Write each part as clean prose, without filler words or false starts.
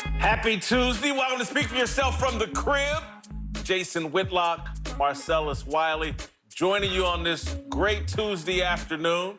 Happy Tuesday. Welcome to Speak for Yourself from the Crib. Jason Whitlock, Marcellus Wiley, joining you on this great Tuesday afternoon.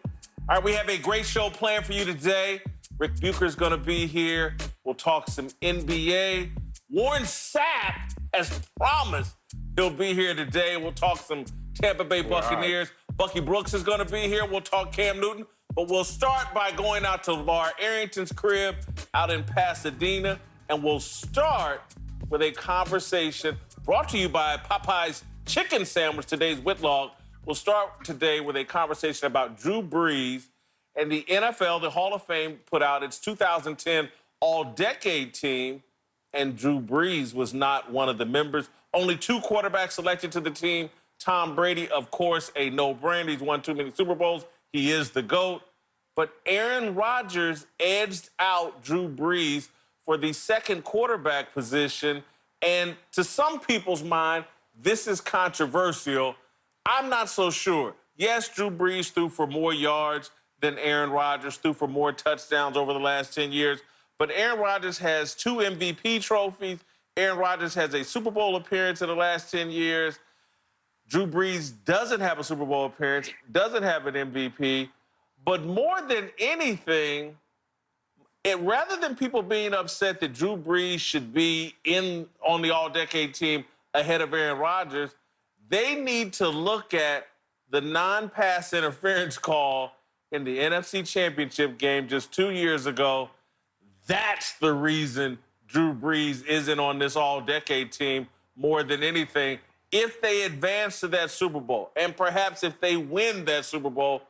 All right, we have a great show planned for you today. Rick Bucher's going to be here. We'll talk some NBA. Warren Sapp, as promised, he'll be here today. We'll talk some Tampa Bay Buccaneers. Right. Bucky Brooks is going to be here. We'll talk Cam Newton. But we'll start by going out to Laura Arrington's crib out in Pasadena. And we'll start with a conversation brought to you by Popeye's Chicken Sandwich, today's Whitlock. We'll start today with a conversation about Drew Brees and the NFL, the Hall of Fame, put out its 2010 All-Decade team, and Drew Brees was not one of the members. Only 2 quarterbacks selected to the team. Tom Brady, of course, a no-brainer. He's won too many Super Bowls. He is the GOAT. But Aaron Rodgers edged out Drew Brees for the second quarterback position. And to some people's mind, this is controversial. I'm not so sure. Yes, Drew Brees threw for more yards than Aaron Rodgers, threw for more touchdowns over the last 10 years. But Aaron Rodgers has 2 MVP trophies. Aaron Rodgers has a Super Bowl appearance in the last 10 years. Drew Brees doesn't have a Super Bowl appearance, doesn't have an MVP. But more than anything, rather than people being upset that Drew Brees should be on the All-Decade team ahead of Aaron Rodgers, they need to look at the non-pass interference call in the NFC Championship game just 2 years ago. That's the reason Drew Brees isn't on this All-Decade team more than anything. If they advance to that Super Bowl, and perhaps if they win that Super Bowl,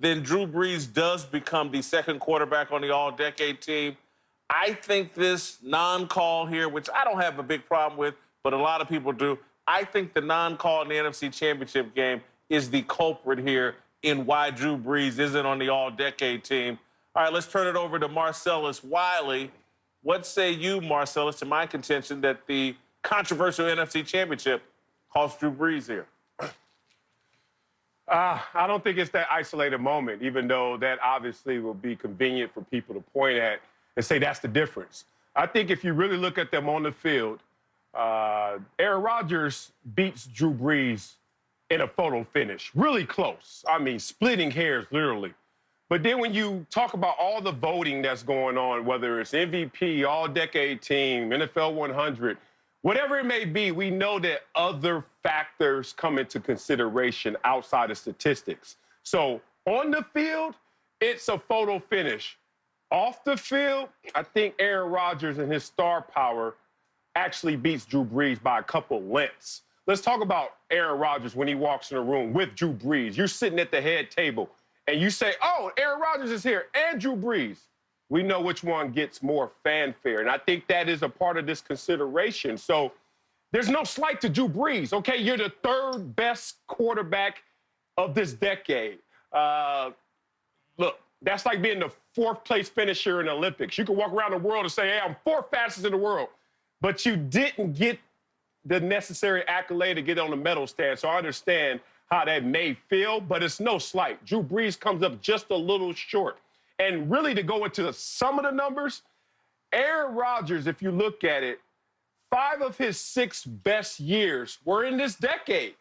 then Drew Brees does become the second quarterback on the All-Decade team. I think this non-call here, which I don't have a big problem with, but a lot of people do, I think the non-call in the NFC Championship game is the culprit here in why Drew Brees isn't on the All-Decade team. All right, let's turn it over to Marcellus Wiley. What say you, Marcellus, to my contention that the controversial NFC Championship cost Drew Brees here? I don't think it's that isolated moment, even though that obviously will be convenient for people to point at and say that's the difference. I think if you really look at them on the field, Aaron Rodgers beats Drew Brees in a photo finish. Really close. I mean, splitting hairs, literally. But then when you talk about all the voting that's going on, whether it's MVP, All-Decade Team, NFL 100, whatever it may be, we know that other factors come into consideration outside of statistics. So on the field, it's a photo finish. Off the field, I think Aaron Rodgers and his star power actually beats Drew Brees by a couple lengths. Let's talk about Aaron Rodgers when he walks in a room with Drew Brees. You're sitting at the head table, and you say, oh, Aaron Rodgers is here, and Drew Brees. We know which one gets more fanfare, and I think that is a part of this consideration. So there's no slight to Drew Brees, okay? You're the 3rd best quarterback of this decade. Look, that's like being the 4th place finisher in the Olympics. You can walk around the world and say, hey, I'm 4th fastest in the world, but you didn't get the necessary accolade to get on the medal stand. So I understand how that may feel, but it's no slight. Drew Brees comes up just a little short. And really, to go into some of the numbers, Aaron Rodgers, if you look at it, 5 of his 6 best years were in this decade.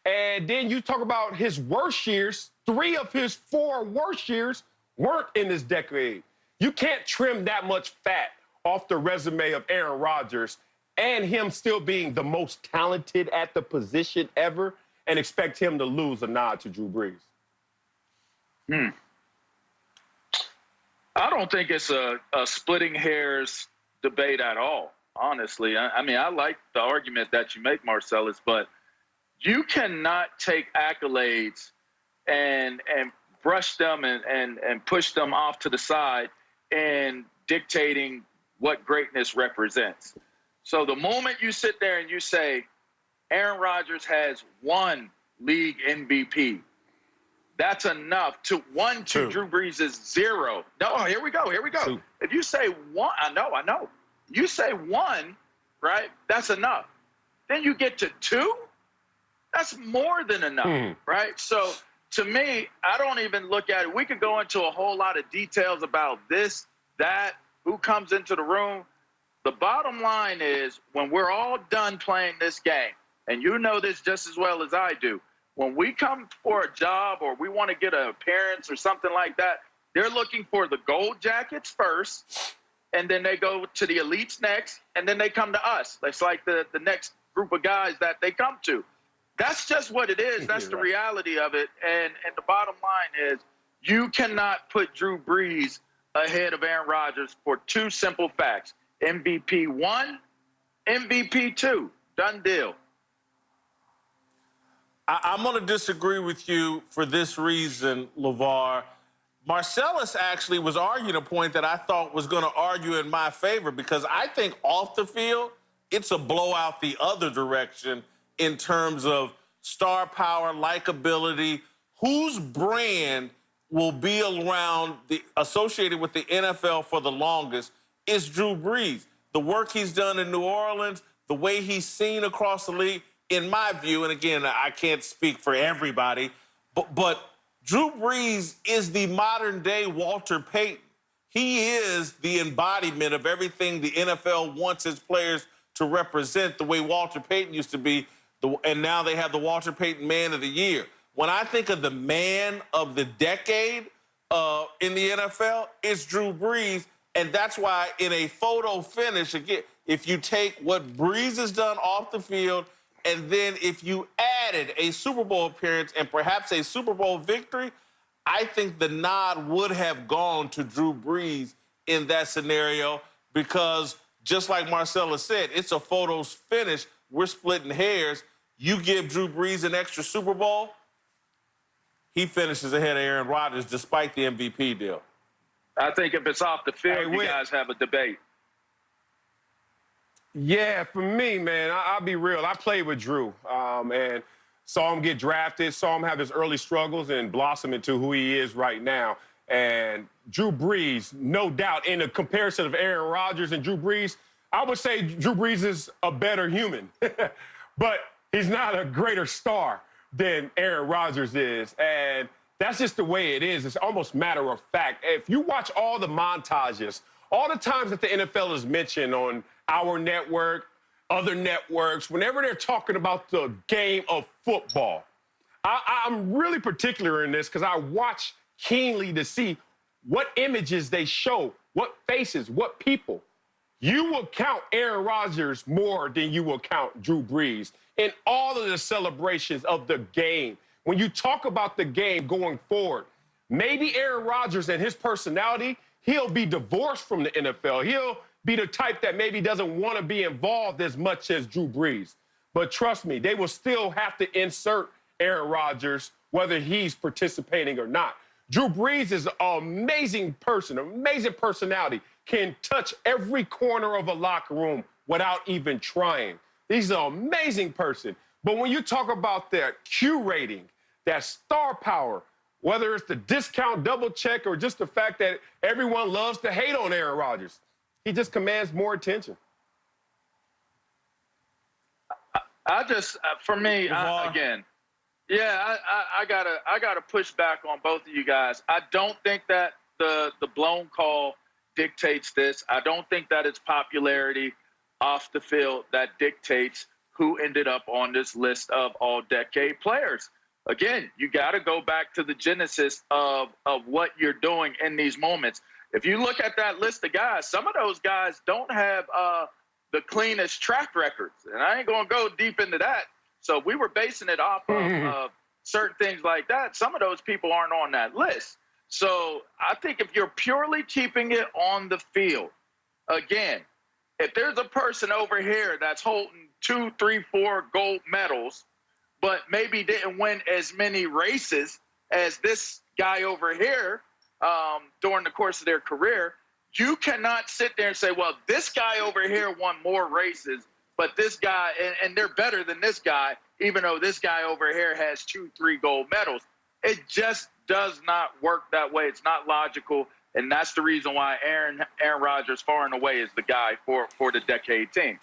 And then you talk about his worst years, 3 of his 4 worst years weren't in this decade. You can't trim that much fat off the resume of Aaron Rodgers and him still being the most talented at the position ever and expect him to lose a nod to Drew Brees. I don't think it's a splitting hairs debate at all, honestly. I mean, I like the argument that you make, Marcellus, but you cannot take accolades and brush them and push them off to the side and dictating what greatness represents. So the moment you sit there and you say, Aaron Rodgers has 1 league MVP, that's enough. To 1 to Drew Brees is 0. No, here we go. 2. If you say 1, I know. You say 1, right? That's enough. Then you get to 2. That's more than enough, right? So to me, I don't even look at it. We could go into a whole lot of details about this, that, who comes into the room. The bottom line is, when we're all done playing this game, and you know this just as well as I do, when we come for a job or we want to get an appearance or something like that, they're looking for the gold jackets first, and then they go to the elites next, and then they come to us. It's like the next group of guys that they come to. That's just what it is. That's the reality of it. And the bottom line is, you cannot put Drew Brees ahead of Aaron Rodgers for two simple facts. MVP 1, MVP 2. Done deal. I'm going to disagree with you for this reason, LeVar. Marcellus actually was arguing a point that I thought was going to argue in my favor, because I think off the field, it's a blowout the other direction in terms of star power, likability, whose brand will be around, associated with the NFL for the longest, is Drew Brees. The work he's done in New Orleans, the way he's seen across the league, in my view, and again, I can't speak for everybody, but Drew Brees is the modern-day Walter Payton. He is the embodiment of everything the NFL wants its players to represent, the way Walter Payton used to be, and now they have the Walter Payton Man of the Year. When I think of the man of the decade in the NFL, it's Drew Brees, and that's why in a photo finish, again, if you take what Brees has done off the field, and then if you added a Super Bowl appearance and perhaps a Super Bowl victory, I think the nod would have gone to Drew Brees in that scenario, because just like Marcella said, it's a photo finish. We're splitting hairs. You give Drew Brees an extra Super Bowl, he finishes ahead of Aaron Rodgers despite the MVP deal. I think if it's off the field, you guys have a debate. Yeah, for me, man, I'll be real. I played with Drew and saw him get drafted, saw him have his early struggles and blossom into who he is right now. And Drew Brees, no doubt, in a comparison of Aaron Rodgers and Drew Brees, I would say Drew Brees is a better human. But he's not a greater star than Aaron Rodgers is. And that's just the way it is. It's almost matter of fact. If you watch all the montages, all the times that the NFL is mentioned on our network, other networks, whenever they're talking about the game of football, I'm really particular in this because I watch keenly to see what images they show, what faces, what people. You will count Aaron Rodgers more than you will count Drew Brees in all of the celebrations of the game. When you talk about the game going forward, maybe Aaron Rodgers and his personality, he'll be divorced from the NFL. He'll be the type that maybe doesn't want to be involved as much as Drew Brees. But trust me, they will still have to insert Aaron Rodgers, whether he's participating or not. Drew Brees is an amazing person, amazing personality, can touch every corner of a locker room without even trying. He's an amazing person. But when you talk about that Q rating, that star power, whether it's the discount double check or just the fact that everyone loves to hate on Aaron Rodgers, he just commands more attention. I just, for me, again, yeah, I gotta push back on both of you guys. I don't think that the blown call dictates this. I don't think that it's popularity off the field that dictates who ended up on this list of all-decade players. Again, you got to go back to the genesis of what you're doing in these moments. If you look at that list of guys, some of those guys don't have the cleanest track records, and I ain't going to go deep into that. So we were basing it off of certain things like that. Some of those people aren't on that list. So I think if you're purely keeping it on the field, again, if there's a person over here that's holding 2, 3, 4 gold medals, but maybe didn't win as many races as this guy over here during the course of their career, you cannot sit there and say, well, this guy over here won more races, but this guy, and they're better than this guy, even though this guy over here has 2, 3 gold medals. It just does not work that way. It's not logical, and that's the reason why Aaron Rodgers far and away is the guy for the decade team.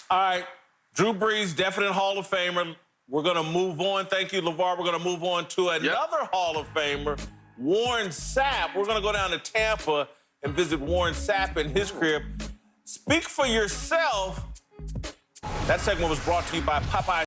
All right, Drew Brees, definite Hall of Famer. We're going to move on. Thank you, LeVar. We're going to move on to another Hall of Famer, Warren Sapp. We're going to go down to Tampa and visit Warren Sapp in his crib. Speak for yourself. That segment was brought to you by Popeye.